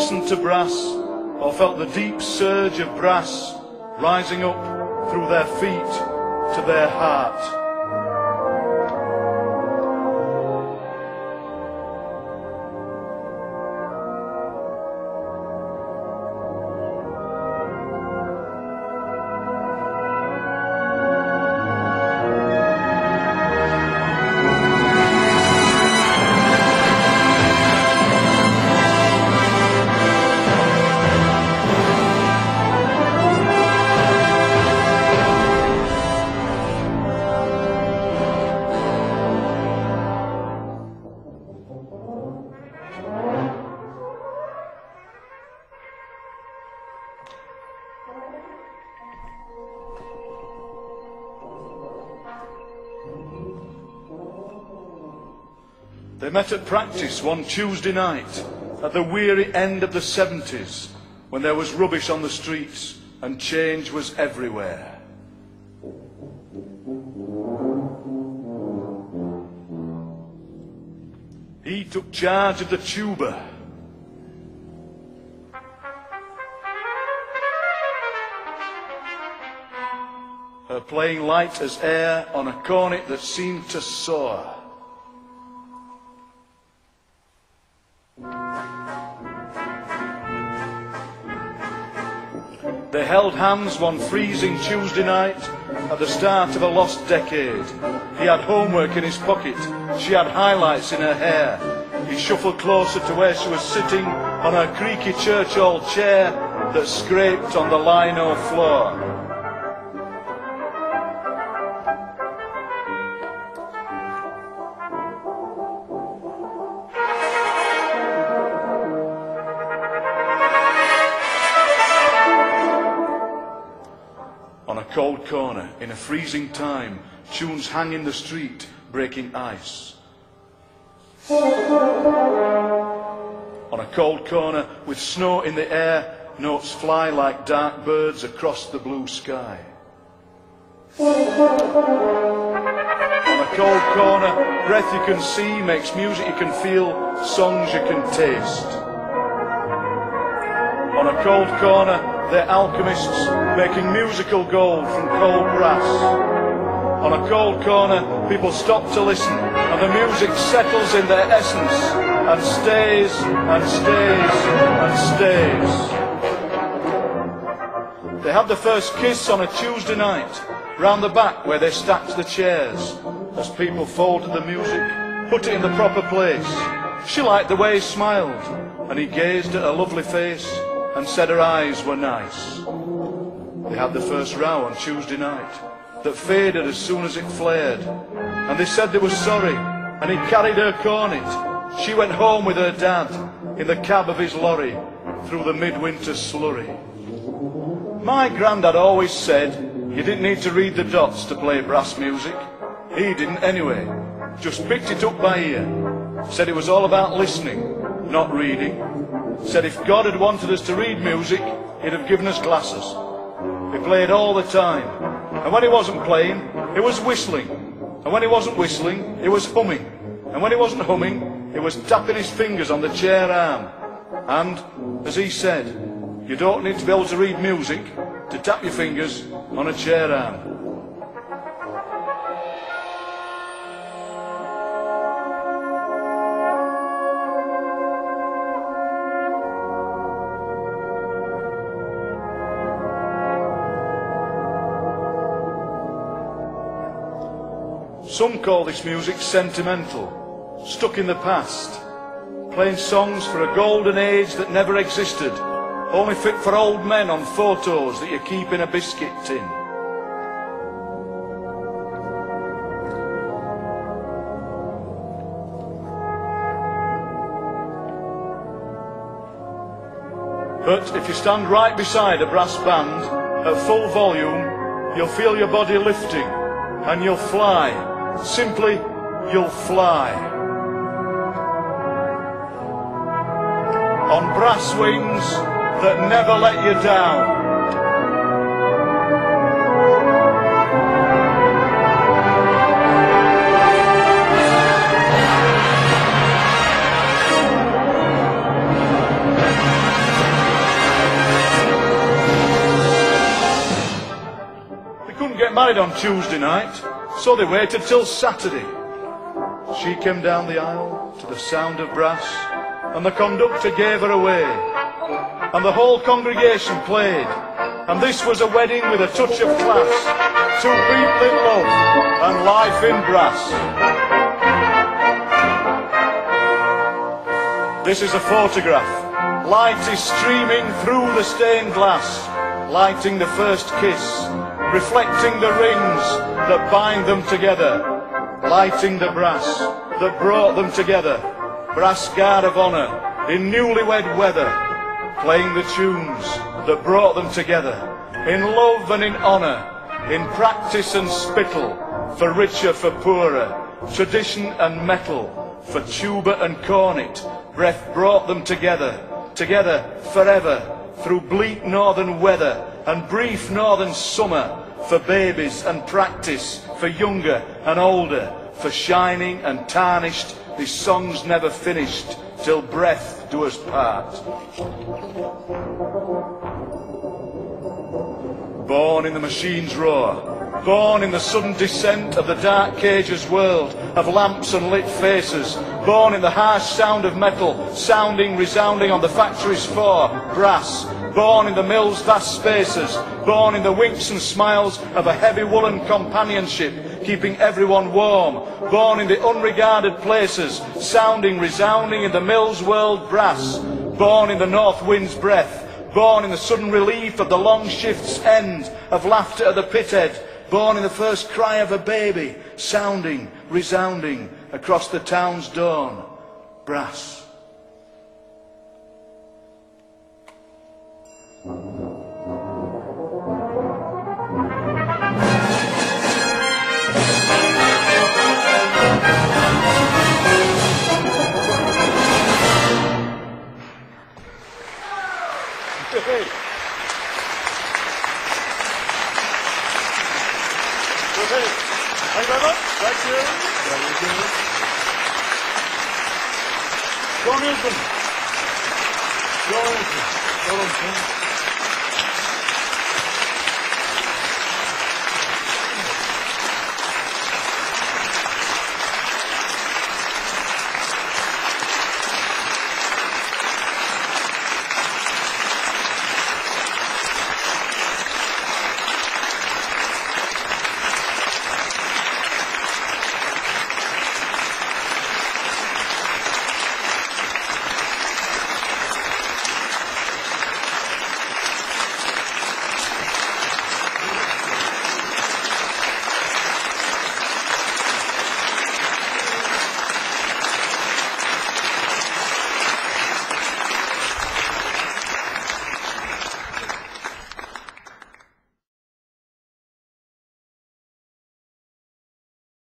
listened to brass, or felt the deep surge of brass rising up through their feet to their heart. They met at practice one Tuesday night at the weary end of the 70s, when there was rubbish on the streets and change was everywhere. He took charge of the tuba. Her playing light as air on a cornet that seemed to soar. They held hands one freezing Tuesday night at the start of a lost decade. He had homework in his pocket, she had highlights in her hair. He shuffled closer to where she was sitting on her creaky church hall chair that scraped on the lino floor. Cold corner, in a freezing time, tunes hang in the street, breaking ice. On a cold corner, with snow in the air, notes fly like dark birds across the blue sky. On a cold corner, breath you can see makes music you can feel, songs you can taste. On a cold corner, they're alchemists making musical gold from cold brass. On a cold corner, people stop to listen, and the music settles in their essence, and stays, and stays, and stays. They had the first kiss on a Tuesday night, round the back where they stacked the chairs, as people folded the music, put it in the proper place. She liked the way he smiled, and he gazed at her lovely face, and said her eyes were nice. They had the first row on Tuesday night that faded as soon as it flared, and they said they were sorry, and he carried her cornet. She went home with her dad in the cab of his lorry through the midwinter slurry. My granddad always said you didn't need to read the dots to play brass music. He didn't anyway, just picked it up by ear. Said it was all about listening, not reading. Said if God had wanted us to read music, he'd have given us glasses. He played all the time, and when he wasn't playing, he was whistling, and when he wasn't whistling, he was humming, and when he wasn't humming, he was tapping his fingers on the chair arm. And, as he said, you don't need to be able to read music to tap your fingers on a chair arm. Some call this music sentimental, stuck in the past, playing songs for a golden age that never existed, only fit for old men on photos that you keep in a biscuit tin. But if you stand right beside a brass band at full volume, you'll feel your body lifting and you'll fly. Simply, you'll fly. On brass wings that never let you down. couldn't get married on Tuesday night, so they waited till Saturday. She came down the aisle to the sound of brass, and the conductor gave her away, and the whole congregation played, and this was a wedding with a touch of class, two people in love and life in brass. This is a photograph. Light is streaming through the stained glass, lighting the first kiss, reflecting the rings that bind them together, lighting the brass that brought them together, brass guard of honour in newlywed weather, playing the tunes that brought them together, in love and in honour, in practice and spittle, for richer, for poorer, tradition and metal, for tuba and cornet, breath brought them together, together forever, through bleak northern weather and brief northern summer, for babies and practice, for younger and older, for shining and tarnished, these songs never finished, till breath do us part. Born in the machine's roar, born in the sudden descent of the dark cage's world of lamps and lit faces, born in the harsh sound of metal, sounding, resounding on the factory's floor, brass, born in the mill's vast spaces, born in the winks and smiles of a heavy woolen companionship, keeping everyone warm, born in the unregarded places, sounding, resounding in the mill's world, brass, born in the north wind's breath, born in the sudden relief of the long shift's end, of laughter at the pit head, born in the first cry of a baby, sounding, resounding across the town's dawn, brass. Thank you very much. Thank you. John Hilton. John Hilton.